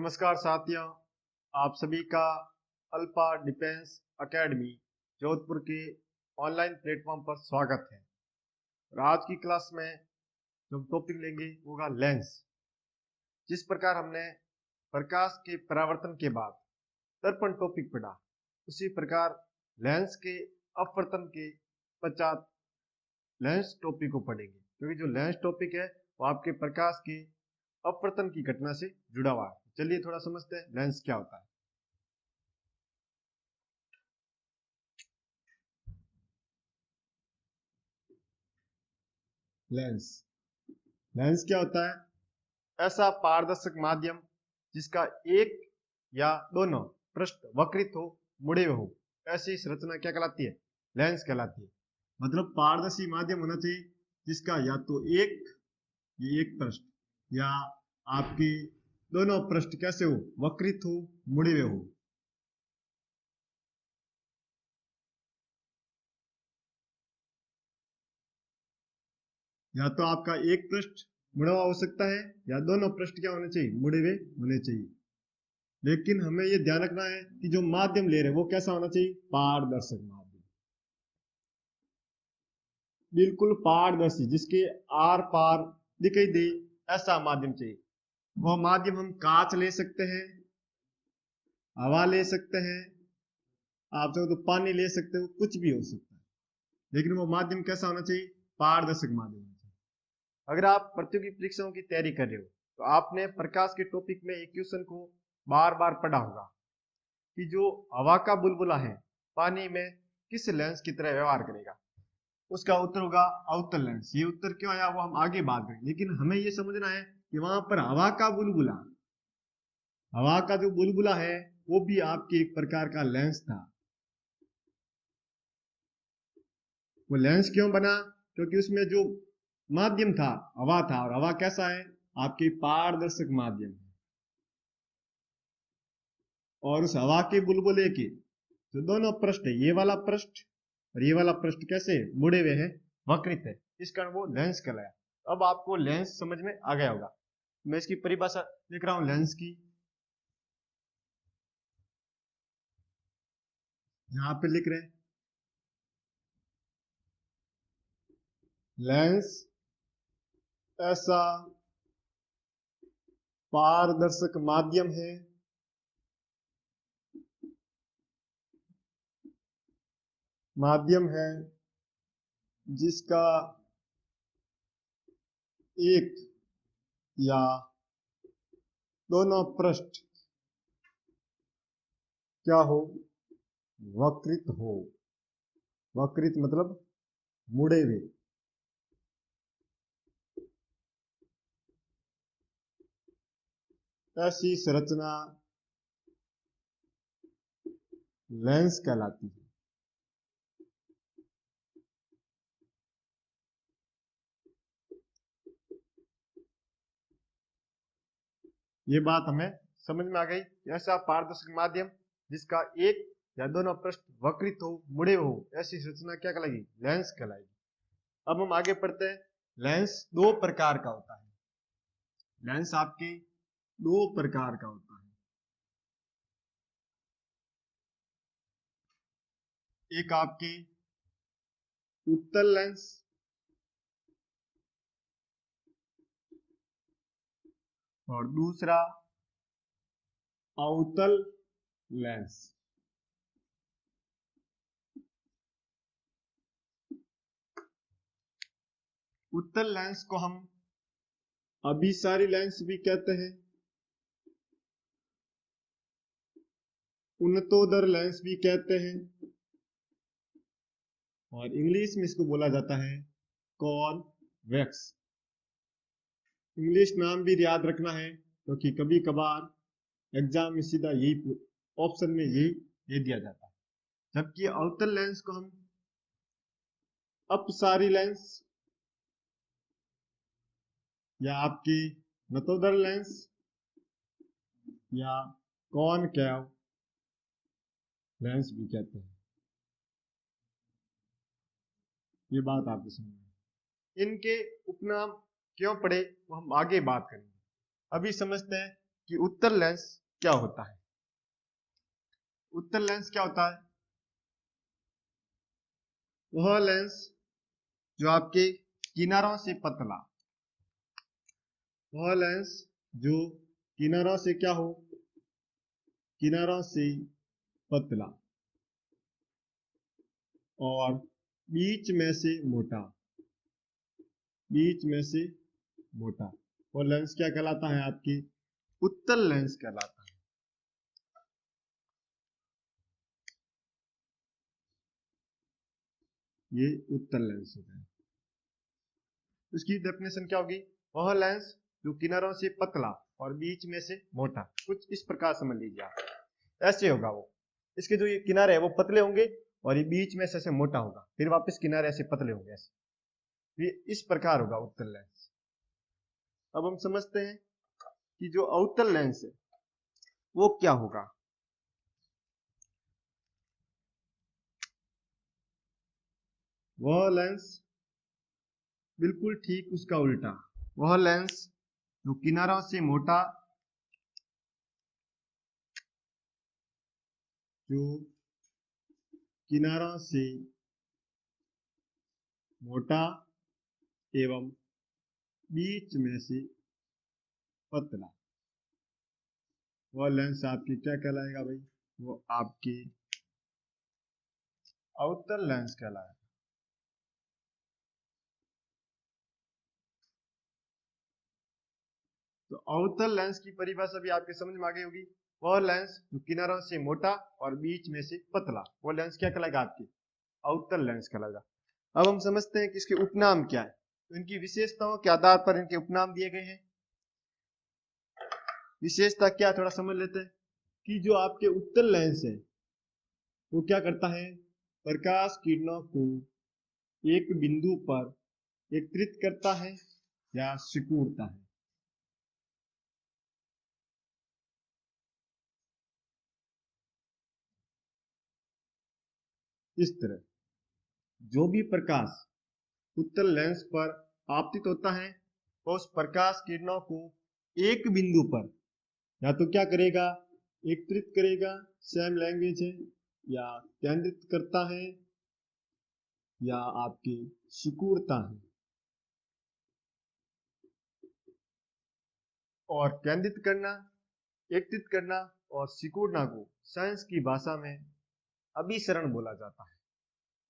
नमस्कार साथियों, आप सभी का अल्फा डिफेंस एकेडमी जोधपुर के ऑनलाइन प्लेटफॉर्म पर स्वागत है। और आज की क्लास में जो टॉपिक लेंगे वो होगा लेंस। जिस प्रकार हमने प्रकाश के परावर्तन के बाद दर्पण टॉपिक पढ़ा, उसी प्रकार लेंस के अपवर्तन के पश्चात लेंस टॉपिक को पढ़ेंगे, क्योंकि जो लेंस टॉपिक है वो आपके प्रकाश के अपवर्तन की घटना से जुड़ा हुआ है। चलिए थोड़ा समझते हैं लेंस क्या होता है। लेंस लेंस क्या होता है? ऐसा पारदर्शक माध्यम जिसका एक या दोनों पृष्ठ वक्रित हो, मुड़े हुए हो, ऐसी संरचना क्या कहलाती है? लेंस कहलाती है। मतलब पारदर्शी माध्यम होना चाहिए जिसका या तो एक पृष्ठ या आपके दोनों पृष्ठ कैसे हो? वक्रित हो, मुड़े हुए हो। या तो आपका एक पृष्ठ मुड़ा हुआ हो सकता है या दोनों पृष्ठ क्या होने चाहिए? मुड़े हुए होने चाहिए। लेकिन हमें यह ध्यान रखना है कि जो माध्यम ले रहे हैं वो कैसा होना चाहिए? पारदर्शक माध्यम, बिल्कुल पारदर्शी, जिसके आर पार दिखाई दे, ऐसा माध्यम चाहिए। वो माध्यम हम कांच ले सकते हैं, हवा ले सकते हैं, आप चाहो तो पानी ले सकते हो, कुछ भी हो सकता है, लेकिन वो माध्यम कैसा होना चाहिए? पारदर्शक माध्यम होना चाहिए। अगर आप प्रतियोगी परीक्षाओं की तैयारी कर रहे हो तो आपने प्रकाश के टॉपिक में एक क्वेश्चन को बार बार पढ़ा होगा कि जो हवा का बुलबुला है पानी में किस लेंस की तरह व्यवहार करेगा। उसका उत्तर होगा अवतल लेंस। ये उत्तर क्यों आया वो हम आगे बात करेंगे, लेकिन हमें ये समझना है कि वहां पर हवा का जो बुलबुला है वो भी आपके एक प्रकार का लेंस था। वो लेंस क्यों बना? क्योंकि उसमें जो माध्यम था हवा था, और हवा कैसा है? आपके पारदर्शक माध्यम है। और उस हवा के बुलबुले के जो दोनों पृष्ठ है, ये वाला पृष्ठ और ये वाला पृष्ठ कैसे मुड़े हुए हैं, वक्रित है, इस कारण वो लेंस कहलाया। अब आपको लेंस समझ में आ गया होगा। मैं इसकी परिभाषा लिख रहा हूं लेंस की, यहां पे लिख रहे हैं। लेंस ऐसा पारदर्शक माध्यम है जिसका एक या दोनों पृष्ठ क्या हो? वक्रित हो। वक्रित मतलब मुड़े हुए। ऐसी संरचना लेंस कहलाती है। ये बात हमें समझ में आ गई। ऐसा पारदर्शक माध्यम जिसका एक या दोनों पृष्ठ वक्रित हो, मुड़े हो, ऐसी संरचना क्या कहलाएगी? लेंस कहलाएगी। अब हम आगे पढ़ते हैं। लेंस दो प्रकार का होता है। लेंस आपके दो प्रकार का होता है। एक आपके उत्तल लेंस और दूसरा अवतल लेंस। उत्तल लेंस को हम अभिसारी लेंस भी कहते हैं, उन्नतोदर लेंस भी कहते हैं, और इंग्लिश में इसको बोला जाता है कॉन्वेक्स। इंग्लिश नाम भी याद रखना है, क्योंकि कभी कभार एग्जाम में सीधा यही ऑप्शन में यही दे दिया जाता है। जबकि अवतल लेंस को हम अपसारी लेंस या आपकी नतोदर लेंस या कॉनकेव लेंस भी कहते हैं। ये बात आपको समझना है। इनके उपनाम क्यों पड़े वो हम आगे बात करेंगे। अभी समझते हैं कि उत्तल लेंस क्या होता है। उत्तल लेंस क्या होता है? वह लेंस जो आपके किनारों से पतला, वह लेंस जो किनारों से क्या हो, किनारों से पतला और बीच में से मोटा, बीच में से मोटा, वो लेंस क्या कहलाता है? आपकी उत्तल लेंस कहलाता है। ये उत्तल लेंस होता है। इसकी डेफिनेशन क्या होगी? वह लेंस जो किनारों से पतला और बीच में से मोटा, कुछ इस प्रकार समझ लीजिए आप। ऐसे होगा वो, इसके जो ये किनारे है वो पतले होंगे और ये बीच में से ऐसे मोटा होगा, फिर वापस किनारे ऐसे पतले होंगे, ऐसे ये इस प्रकार होगा उत्तल लेंस। अब हम समझते हैं कि जो अवतल लेंस है वो क्या होगा। वह लेंस बिल्कुल ठीक उसका उल्टा, वह लेंस जो किनारों से मोटा, जो किनारों से मोटा एवं बीच में से पतला, वह लेंस आपकी क्या कहलाएगा भाई? वो आपकी अवतल लेंस कहलाएगा। तो अवतल लेंस की परिभाषा भी आपके समझ में आ गई होगी। वह लेंस जो किनारों से मोटा और बीच में से पतला, वो लेंस क्या कहलाएगा? आपकी अवतल लेंस कहलाएगा। अब हम समझते हैं कि इसके उपनाम क्या है। तो इनकी विशेषताओं के आधार पर इनके उपनाम दिए गए हैं। विशेषता क्या, थोड़ा समझ लेते हैं कि जो आपके उत्तल लेंस है वो क्या करता है? प्रकाश किरणों को एक बिंदु पर एकत्रित करता है या सिकुड़ता है। इस तरह जो भी प्रकाश उत्तल लेंस पर आपतित होता है वो उस प्रकाश किरणों को एक बिंदु पर या तो क्या करेगा? एकत्रित करेगा, सेम लैंग्वेज है, या केंद्रित करता है या आपकी सिकुड़ता है। और केंद्रित करना, एकत्रित करना और सिकुड़ना को साइंस की भाषा में अभिसरण बोला जाता है।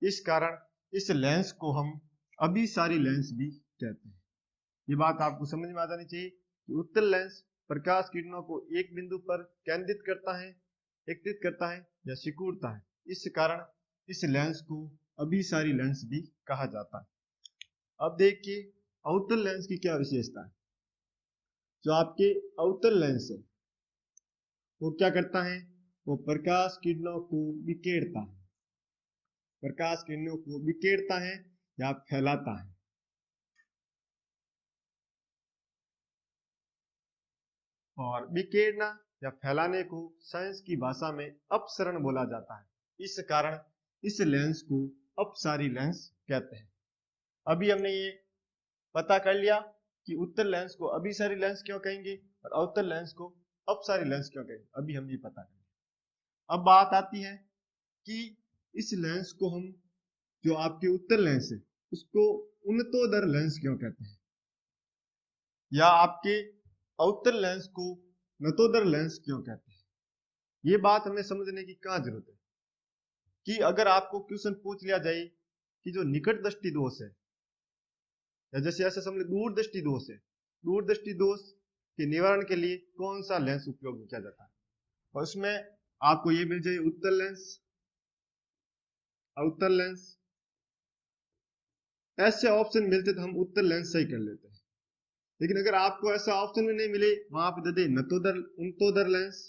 इस कारण इस लेंस को हम अभिसारी लेंस भी कहते हैं। ये बात आपको समझ में आ जानी चाहिए कि उत्तल लेंस प्रकाश किरणों को एक बिंदु पर केंद्रित करता है, एकत्रित करता है या सिकुड़ता है। इस कारण इस लेंस को अभिसारी लेंस भी कहा जाता है। अब देखिए अवतल लेंस की क्या विशेषता है। जो आपके अवतल लेंस है वो क्या करता है? वो प्रकाश किरणों को बिखेरता है, प्रकाश किरणों को बिखेरता है या फैलाता है। और बिखेरना या फैलाने को साइंस की भाषा में अपसरण बोला जाता है। इस कारण इस लेंस को अपसारी लेंस कहते हैं। अभी हमने ये पता कर लिया कि उत्तल लेंस को अभिसारी लेंस क्यों कहेंगे और अवतल लेंस को अपसारी लेंस क्यों कहेंगे, अभी हम ये पता करेंगे। अब बात आती है कि इस लेंस को हम, जो आपके उत्तल लेंस है उसको उन्नतोदर लेंस क्यों कहते हैं, या आपके अवतल लेंस को नतोदर लेंस क्यों कहते हैं। ये बात हमें समझने की कहाँ जरूरत है कि अगर आपको क्वेश्चन पूछ लिया जाए कि जो निकट दृष्टि दोष है या जैसे ऐसे समझ दूरदृष्टि दोष है, दूरदृष्टि दोष के निवारण के लिए कौन सा लेंस उपयोग किया जाता है, और उसमें आपको ये मिल जाए उत्तल लेंस, अवतल लेंस। ऐसे ऑप्शन मिलते तो हम उत्तल लेंस सही कर लेते हैं। लेकिन अगर आपको ऐसा ऑप्शन में नहीं मिले, वहां पे दे दे नतोदर, उन्नतोदर लेंस,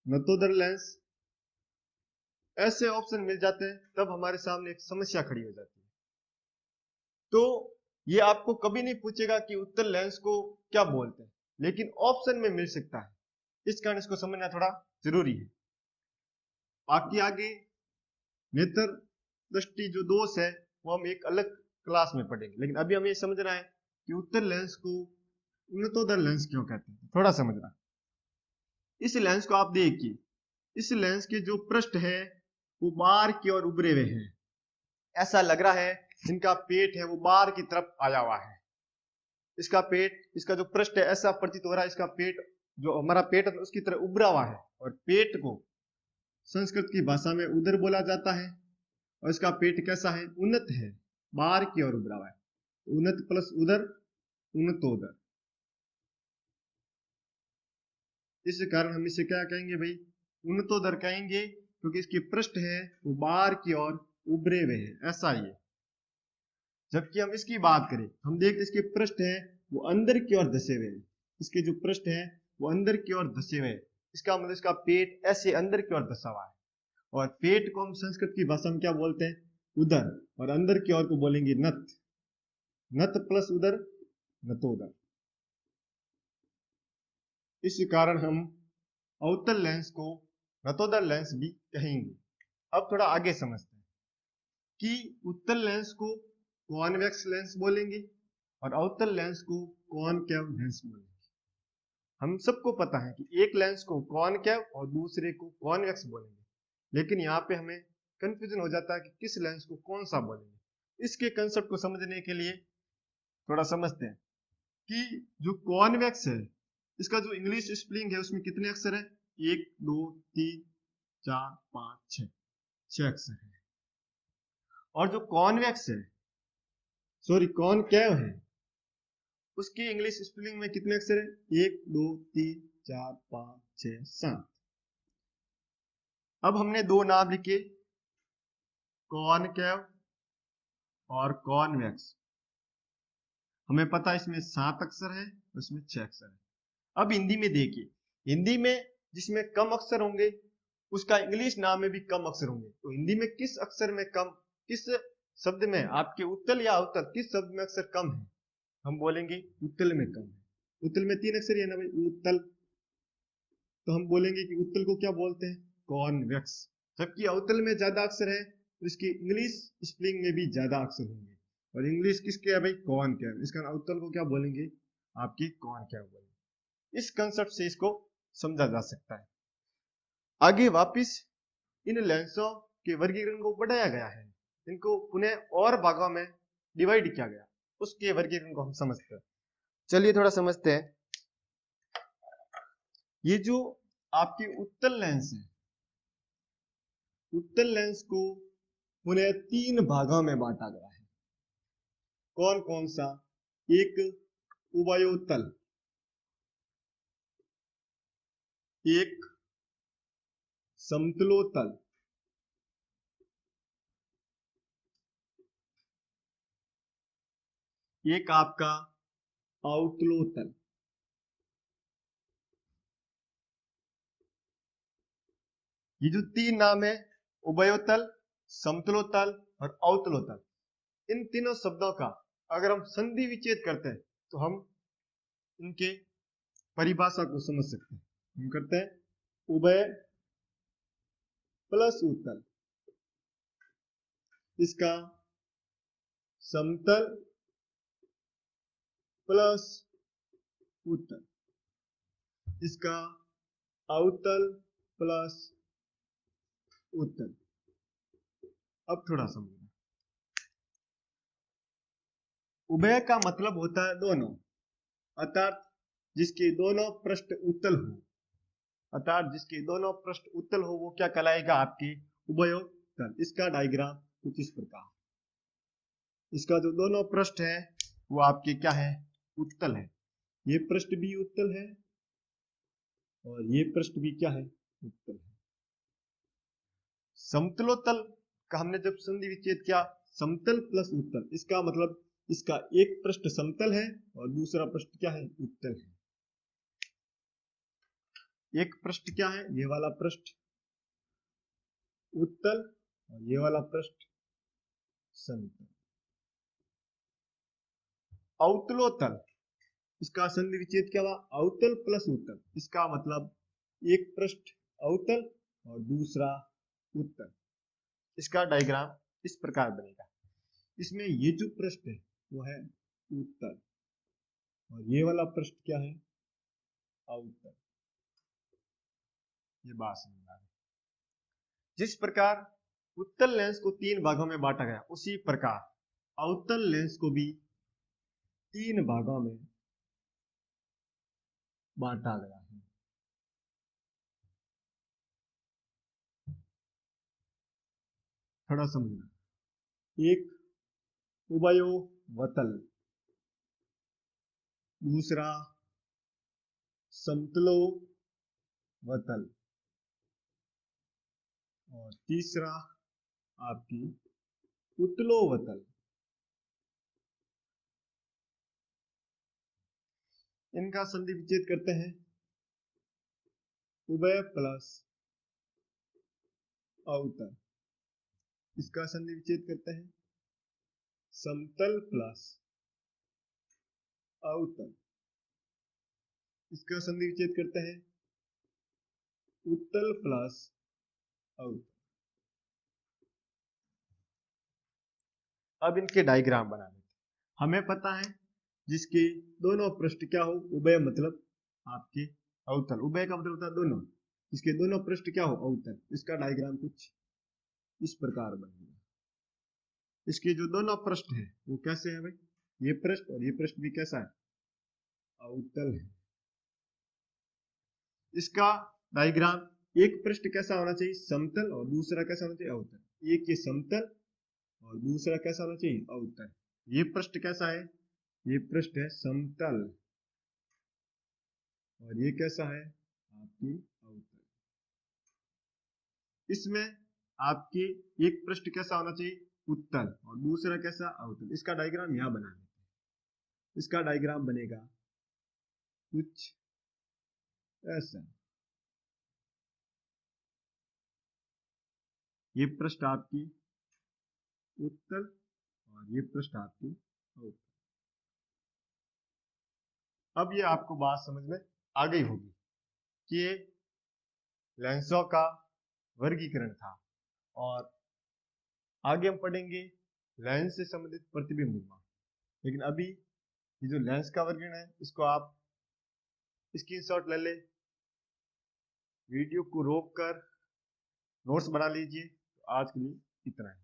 नतोदर लेंस, ऐसे ऑप्शन मिल जाते हैं, तब हमारे सामने एक समस्या खड़ी हो जाती है। तो ये आपको कभी नहीं पूछेगा कि उत्तल लेंस को क्या बोलते हैं, लेकिन ऑप्शन में मिल सकता है। इस कारण इसको समझना थोड़ा जरूरी है। बाकी आगे नेत्र दृष्टि जो दोष है वो हम एक अलग क्लास में पढ़ेंगे, लेकिन अभी हमें समझना है कि उत्तल लेंस को उन्नतोदर लेंस क्यों कहते हैं, थोड़ा समझना। इस लेंस को आप देखिए, इस लेंस के जो पृष्ठ है वो बाहर की ओर उभरे हुए हैं। ऐसा लग रहा है इनका पेट है वो बाहर की तरफ आया हुआ है। इसका पेट, इसका जो पृष्ठ है ऐसा प्रतीत हो रहा है इसका पेट, जो हमारा पेट है उसकी तरह उभरा हुआ है। और पेट को संस्कृत की भाषा में उदर बोला जाता है। और इसका पेट कैसा है, उन्नत है, बाहर की ओर उभरा हुआ है। उन्नत प्लस उदर, उन्नतोदर। इस कारण हम इसे क्या कहेंगे भाई, उन्नतोदर कहेंगे, क्योंकि इसकी पृष्ठ है वो बाहर की ओर उभरे हुए हैं, ऐसा ही है। जबकि हम इसकी बात करें, हम देखते इसके पृष्ठ है वो अंदर की ओर धसे हुए हैं। इसके जो पृष्ठ है वो अंदर की ओर धसे हुए हैं। इसका मतलब इसका पेट ऐसे अंदर की ओर धसा हुआ है। और पेट को हम संस्कृत की भाषा में क्या बोलते हैं, उदर। और अंदर की ओर को बोलेंगे नत। नत प्लस उदर, नतोदर। इस कारण हम अवतल लेंस को नतोदर लेंस भी कहेंगे। अब थोड़ा आगे समझते हैं कि उत्तल लेंस को कॉन्वेक्स लेंस बोलेंगे और अवतल लेंस को कॉनकेव लेंस बोलेंगे। हम सबको पता है कि एक लेंस को कॉनकेव और दूसरे को कॉन्वेक्स बोलेंगे, लेकिन यहाँ पे हमें कंफ्यूजन हो जाता है कि किस लेंस को कौन सा बोलेंगे। इसके कंसेप्ट को समझने के लिए थोड़ा समझते हैं कि जो कॉन्वेक्स है इसका जो इंग्लिश स्पेलिंग है उसमें कितने अक्षर है, 1 2 3 4 5 6 अक्षर है। और जो कॉन्वेक्स है, सॉरी कॉनकेव है, उसकी इंग्लिश स्पेलिंग में कितने अक्षर है, 1 2 3 4 5 6 7। अब हमने दो नाम लिखे, कॉनकेव और कॉन्वेक्स। हमें पता है इसमें 7 अक्षर है, उसमें 6 अक्षर है। अब हिंदी में देखिए, हिंदी में जिसमें कम अक्षर होंगे उसका इंग्लिश नाम में भी कम अक्षर होंगे। तो हिंदी में किस अक्षर में कम, किस शब्द में आपके उत्तल या अवतल किस शब्द में अक्षर कम है, हम बोलेंगे उत्तल में कम है। उत्तल में 3 अक्षर है ना भाई, उत्तल। तो हम बोलेंगे कि उत्तल को क्या बोलते हैं, कॉन्वेक्स। जबकि अवतल में ज्यादा अक्षर है तो इसकी इंग्लिश स्पेलिंग में भी ज्यादा अक्षर होंगे। और इंग्लिश किसके है भाई, कॉनकेव। इसका अवतल को क्या बोलेंगे, आपकी कॉनकेव बोलेंगे। इस कंसेप्ट से इसको समझा जा सकता है। आगे वापिस इन लेंसों के वर्गीकरण को बढ़ाया गया है, इनको पुनः और भागों में डिवाइड किया गया, उसके वर्गीकरण को हम समझते हैं। चलिए थोड़ा समझते हैं। ये जो आपकी उत्तल लेंस है, उत्तल लेंस को पुनः 3 भागों में बांटा गया है। कौन कौन सा, एक उभयोतल, एक समतलोतल, एक आपका अवतलोतल। ये जो 3 नाम है, उभयोतल, समतलोतल और अवतलोतल, इन तीनों शब्दों का अगर हम संधि विच्छेद करते हैं तो हम इनके परिभाषा को समझ सकते हैं। हम करते हैं उभय प्लस उत्तल, इसका समतल प्लस उत्तल, इसका अवतल प्लस उत्तल। अब थोड़ा समझना, उभय का मतलब होता है दोनों, अर्थात जिसके दोनों पृष्ठ उत्तल हो, अर्थात जिसके दोनों पृष्ठ उत्तल हो वो क्या कहलाएगा, आपकी उभयोतल। इसका डायग्राम कुछ इस प्रकार, इसका जो दोनों पृष्ठ है वो आपके क्या है, उत्तल है। ये पृष्ठ भी उत्तल है और ये पृष्ठ भी क्या है, उत्तल है। समतलोतल का हमने जब संधि विच्छेद किया, समतल प्लस उत्तल, इसका मतलब इसका एक पृष्ठ समतल है और दूसरा पृष्ठ क्या है, उत्तल है। एक पृष्ठ क्या है, ये वाला पृष्ठ उत्तल और ये वाला पृष्ठ समतल। अवतलोतल, इसका संधि विच्छेद क्या हुआ, अवतल प्लस उत्तल, इसका मतलब एक पृष्ठ अवतल और दूसरा उत्तल। इसका डायग्राम इस प्रकार बनेगा। इसमें ये जो पृष्ठ है वो है उत्तल और ये वाला पृष्ठ क्या है, अवतल। ये बात समझ आ रही। जिस प्रकार उत्तल लेंस को 3 भागों में बांटा गया, उसी प्रकार अवतल लेंस को भी 3 भागों में बांटा गया है। थोड़ा समझना, एक उभयोवतल, दूसरा समतलोवतल और तीसरा आपकी उत्तलोवतल। इनका संधि विच्छेद करते हैं उभय प्लस अवतल, इसका संधि विच्छेद करते हैं समतल प्लस अवतल, इसका संधि विच्छेद करते हैं उत्तल प्लस अवतल। अब इनके डायग्राम बना लेते हैं। हमें पता है जिसके दोनों पृष्ठ क्या हो, उभय मतलब आपके अवतल, उभय का मतलब होता है दोनों, इसके दोनों पृष्ठ क्या हो, अवतल। इसका डायग्राम कुछ इस प्रकार बनेगा। इसके जो दोनों पृष्ठ हैं वो कैसे है भाई, ये पृष्ठ और ये पृष्ठ भी कैसा है, अवतल है। इसका डायग्राम, एक पृष्ठ कैसा होना चाहिए, समतल, और दूसरा कैसा होना चाहिए, अवतल। एक ये समतल और दूसरा कैसा होना चाहिए, अवतल। ये पृष्ठ कैसा है, ये पृष्ठ है समतल और ये कैसा है आपकी अवतल। इसमें आपकी एक पृष्ठ कैसा होना चाहिए, उत्तल, और दूसरा कैसा, अवतल। इसका डायग्राम यहां बना लेते हैं। इसका डायग्राम बनेगा कुछ ऐसा। ये पृष्ठ आपकी उत्तल और ये पृष्ठ आपकी अवतल। अब ये आपको बात समझ में आ गई होगी कि ये लेंसों का वर्गीकरण था, और आगे हम पढ़ेंगे लेंस से संबंधित प्रतिबिंब निर्माण। लेकिन अभी ये जो लेंस का वर्गीकरण है, इसको आप स्क्रीनशॉट ले ले, वीडियो को रोक कर नोट्स बना लीजिए। तो आज के लिए इतना है।